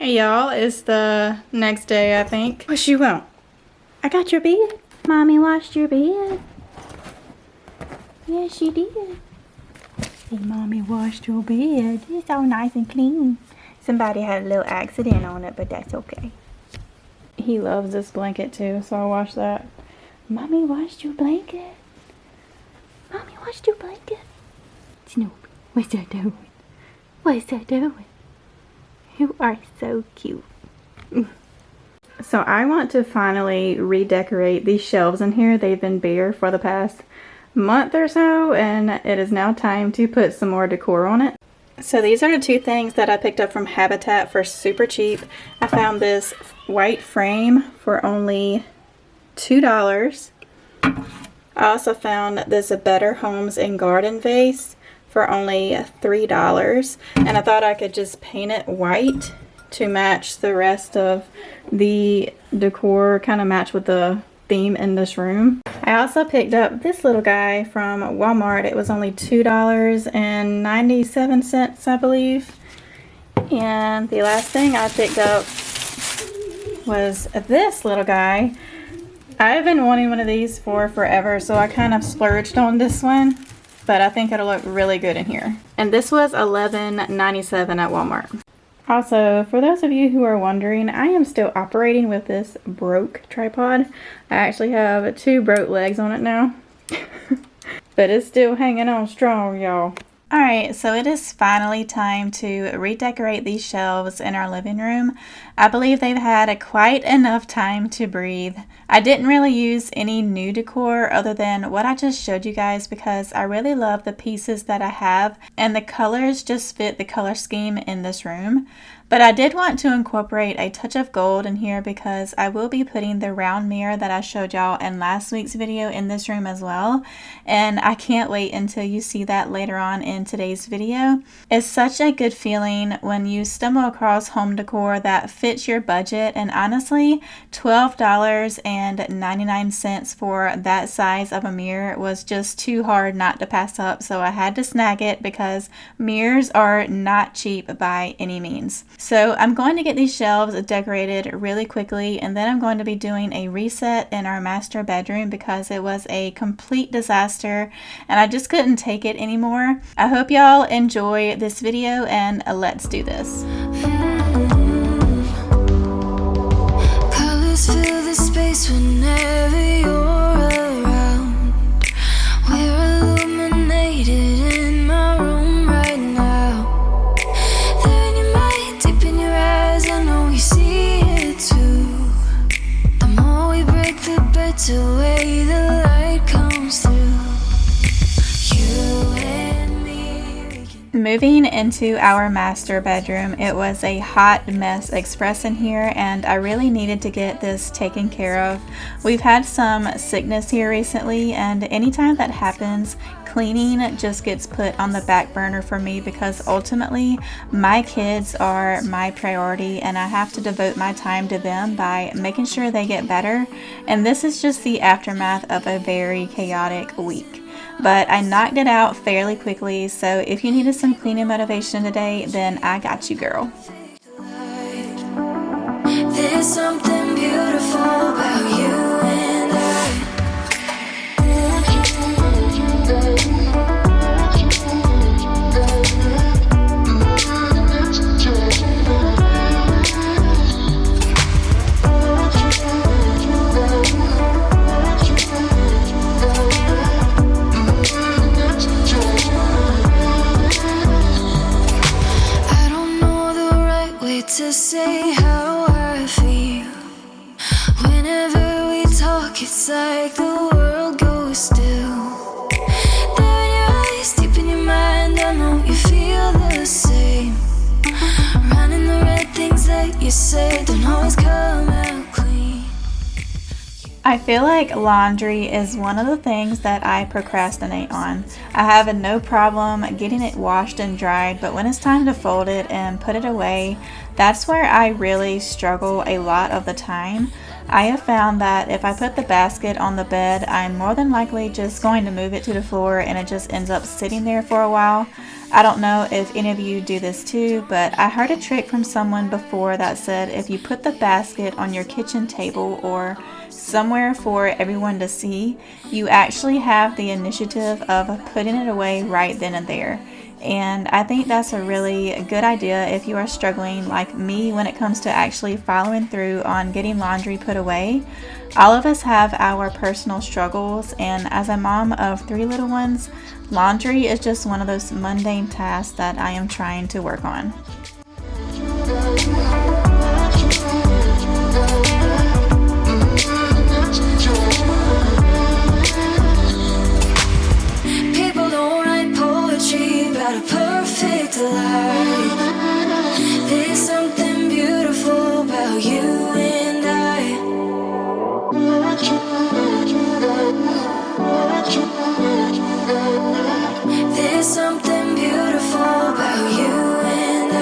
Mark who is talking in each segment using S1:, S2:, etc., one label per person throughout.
S1: Hey y'all, it's the next day I think. What you want? I got your bed. Mommy washed your bed. Yes, she did. Say, Mommy washed your bed. It's all nice and clean. Somebody had a little accident on it, but that's okay. He loves this blanket too, so I'll wash that. Mommy washed your blanket. Mommy washed your blanket. Snoopy, what's that doing? What's that doing? You are so cute. So I want to finally redecorate these shelves in here. They've been bare for the past month or so, and it is now time to put some more decor on it. So these are the two things that I picked up from Habitat for super cheap. I found this white frame for only $2. I also found this Better Homes and Garden vase for only $3, and I thought I could just paint it white to match the rest of the decor, kind of match with the theme in this room. I also picked up this little guy from Walmart. It was only $2.97, I believe. And the last thing I picked up was this little guy. I've been wanting one of these for forever, so I kind of splurged on this one, but I think it'll look really good in here. And this was $11.97 at Walmart. Also, for those of you who are wondering, I am still operating with this broke tripod. I actually have 2 broke legs on it now. But it's still hanging on strong, y'all. Alright, so it is finally time to redecorate these shelves in our living room. I believe they've had quite enough time to breathe. I didn't really use any new decor other than what I just showed you guys because I really love the pieces that I have and the colors just fit the color scheme in this room. But I did want to incorporate a touch of gold in here because I will be putting the round mirror that I showed y'all in last week's video in this room as well. And I can't wait until you see that later on in today's video. It's such a good feeling when you stumble across home decor that fits your budget, and honestly, $12.99 for that size of a mirror was just too hard not to pass up, so I had to snag it because mirrors are not cheap by any means. So I'm going to get these shelves decorated really quickly, and then I'm going to be doing a reset in our master bedroom because it was a complete disaster and I just couldn't take it anymore. I hope y'all enjoy this video, and let's do this. Colors fill the space whenever you're around. We're illuminated in my room right now. There in your mind, deep in your eyes, I know you see it too. The more we break, the better way the light comes through. Moving into our master bedroom, it was a hot mess express in here, and I really needed to get this taken care of. We've had some sickness here recently, and anytime that happens, cleaning just gets put on the back burner for me because ultimately my kids are my priority and I have to devote my time to them by making sure they get better. And this is just the aftermath of a very chaotic week. But I knocked it out fairly quickly, so if you needed some cleaning motivation today, then I got you, girl. There's something beautiful about you and to say how I feel. Whenever we talk, it's like the world goes still. There in your eyes, deep in your mind, I know you feel the same. Running the red things that you say don't always come out clean. I feel like laundry is one of the things that I procrastinate on. I have no problem getting it washed and dried, but when it's time to fold it and put it away, that's where I really struggle a lot of the time. I have found that if I put the basket on the bed, I'm more than likely just going to move it to the floor and it just ends up sitting there for a while. I don't know if any of you do this too, but I heard a trick from someone before that said if you put the basket on your kitchen table or somewhere for everyone to see, you actually have the initiative of putting it away right then and there. And I think that's a really good idea if you are struggling like me when it comes to actually following through on getting laundry put away. All of us have our personal struggles, and as a mom of 3 little ones, laundry is just one of those mundane tasks that I am trying to work on.
S2: People don't write poetry about a perfect life. There's something beautiful about you and I. There's something beautiful about you and I.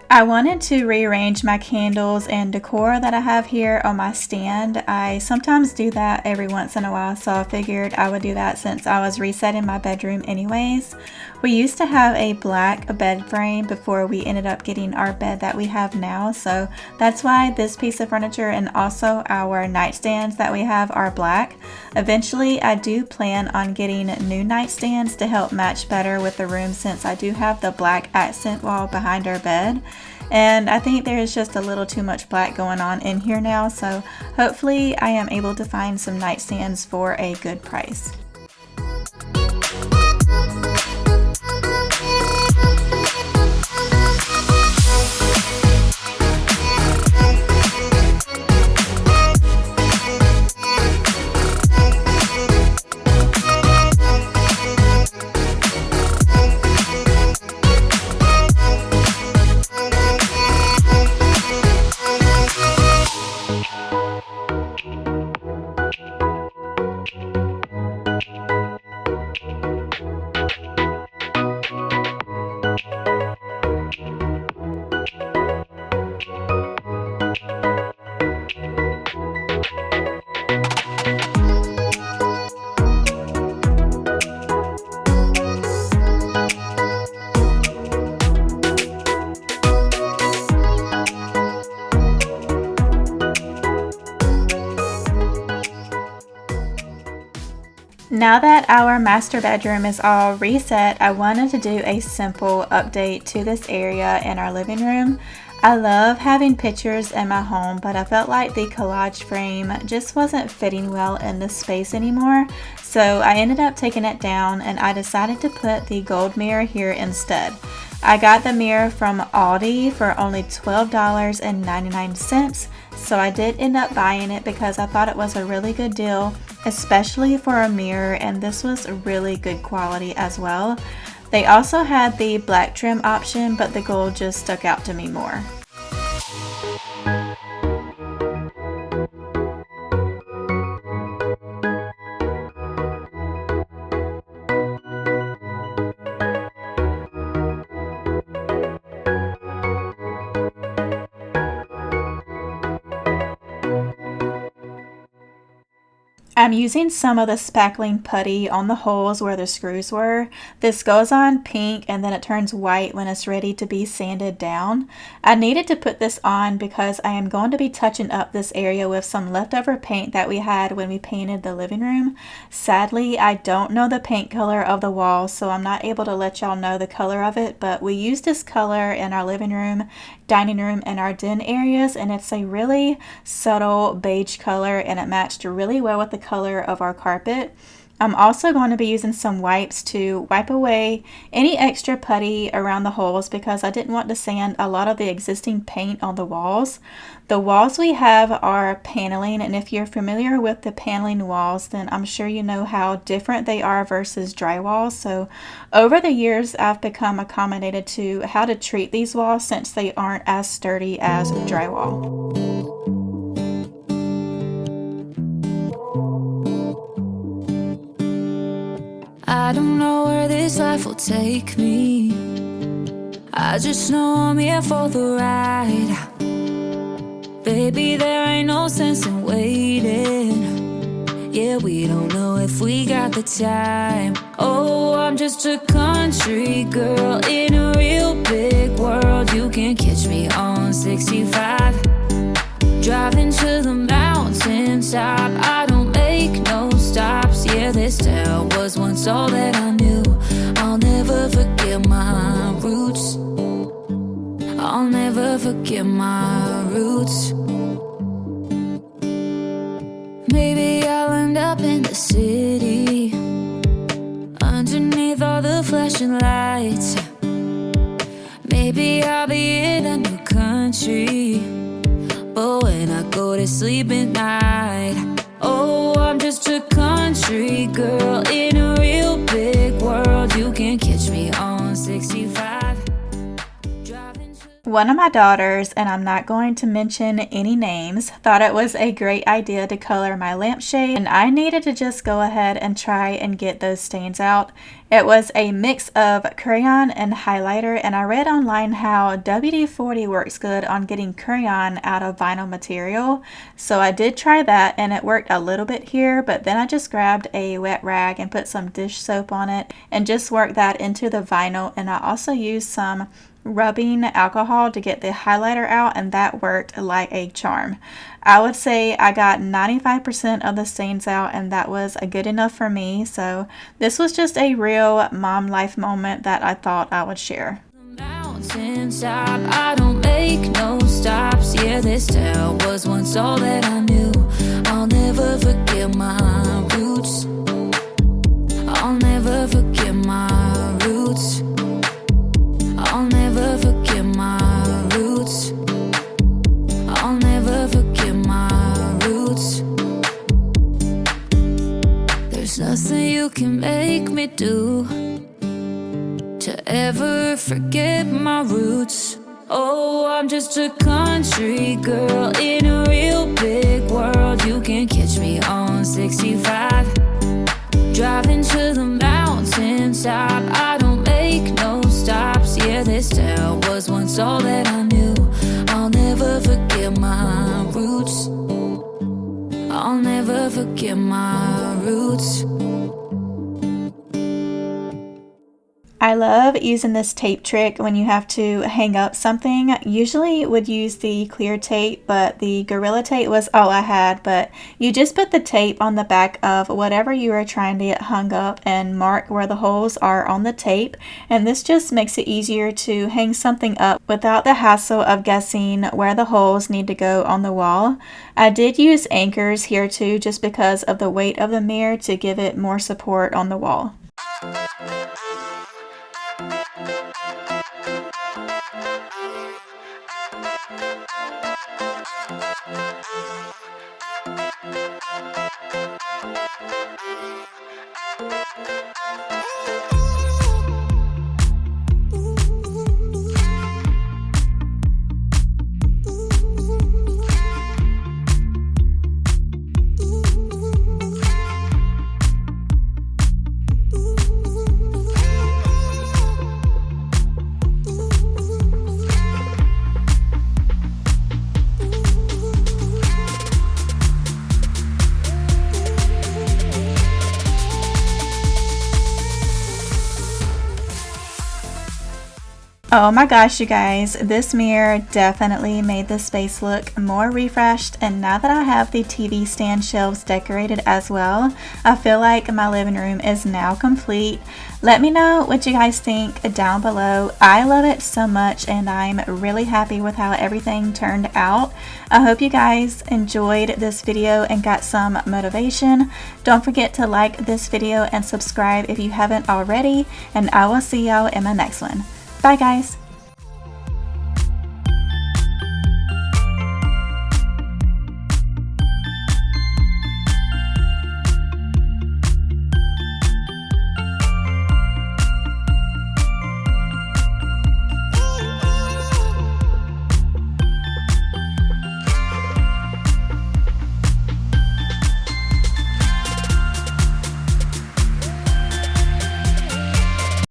S1: I wanted to rearrange my candles and decor that I have here on my stand. I sometimes do that every once in a while, so I figured I would do that since I was resetting my bedroom anyways. We used to have a black bed frame before we ended up getting our bed that we have now, so that's why this piece of furniture and also our nightstands that we have are black. Eventually, I do plan on getting new nightstands to help match better with the room since I do have the black accent wall behind our bed. And I think there is just a little too much black going on in here now, so hopefully I am able to find some nightstands for a good price. Now that our master bedroom is all reset, I wanted to do a simple update to this area in our living room. I love having pictures in my home, but I felt like the collage frame just wasn't fitting well in this space anymore. So I ended up taking it down and I decided to put the gold mirror here instead. I got the mirror from Aldi for only $12.99, so I did end up buying it because I thought it was a really good deal, especially for a mirror, and this was really good quality as well. They also had the black trim option, but the gold just stuck out to me more. I'm using some of the spackling putty on the holes where the screws were. This goes on pink and then it turns white when it's ready to be sanded down. I needed to put this on because I am going to be touching up this area with some leftover paint that we had when we painted the living room. Sadly, I don't know the paint color of the wall, so I'm not able to let y'all know the color of it, but we used this color in our living room, dining room, and our den areas, and it's a really subtle beige color and it matched really well with the color of our carpet. I'm also going to be using some wipes to wipe away any extra putty around the holes because I didn't want to sand a lot of the existing paint on the walls. The walls we have are paneling, and if you're familiar with the paneling walls, then I'm sure you know how different they are versus drywall. So over the years, I've become accommodated to how to treat these walls since they aren't as sturdy as drywall.
S2: I don't know where this life will take me. I just know I'm here for the ride. Baby, there ain't no sense in waiting. Yeah, we don't know if we got the time. Oh, I'm just a country girl in a real big world. You can catch me on 65, driving to the mountaintop. I don't make no stops. Yeah, this town was once all that I knew. I'll never forget my roots. I'll never forget my roots. Maybe I'll end up in the city, underneath all the flashing lights. Maybe I'll be in a new country, but when I go to sleep at night, oh, I'm just a country girl in a real big world. You can catch me on 65.
S1: One of my daughters, and I'm not going to mention any names, thought it was a great idea to color my lampshade, and I needed to just go ahead and try and get those stains out. It was a mix of crayon and highlighter, and I read online how WD-40 works good on getting crayon out of vinyl material. So I did try that, and it worked a little bit here, but then I just grabbed a wet rag and put some dish soap on it and just worked that into the vinyl. And I also used some rubbing alcohol to get the highlighter out, and that worked like a charm. I would say I got 95% of the stains out, and that was good enough for me. So this was just a real mom life moment that I thought I would share.
S2: I don't make no stops. Yeah, this town was once all that I knew. I'll never forget my roots. I'll never forget my roots. I'll never forget my roots. I'll never forget my roots. There's nothing you can make me do to ever forget my roots. Oh, I'm just a country girl in a real big world. You can catch me on 65, driving to the mountaintop. I don't make no stops. Yeah, this town was once all that I knew. I'll never forget my roots. I'll never forget my roots.
S1: I love using this tape trick when you have to hang up something. Usually would use the clear tape, but the Gorilla Tape was all I had. But you just put the tape on the back of whatever you are trying to get hung up and mark where the holes are on the tape. And this just makes it easier to hang something up without the hassle of guessing where the holes need to go on the wall. I did use anchors here too, just because of the weight of the mirror to give it more support on the wall. Oh my gosh, you guys, this mirror definitely made the space look more refreshed, and now that I have the TV stand shelves decorated as well, I feel like my living room is now complete. Let me know what you guys think down below. I love it so much, and I'm really happy with how everything turned out. I hope you guys enjoyed this video and got some motivation. Don't forget to like this video and subscribe if you haven't already, and I will see y'all in my next one. Bye guys!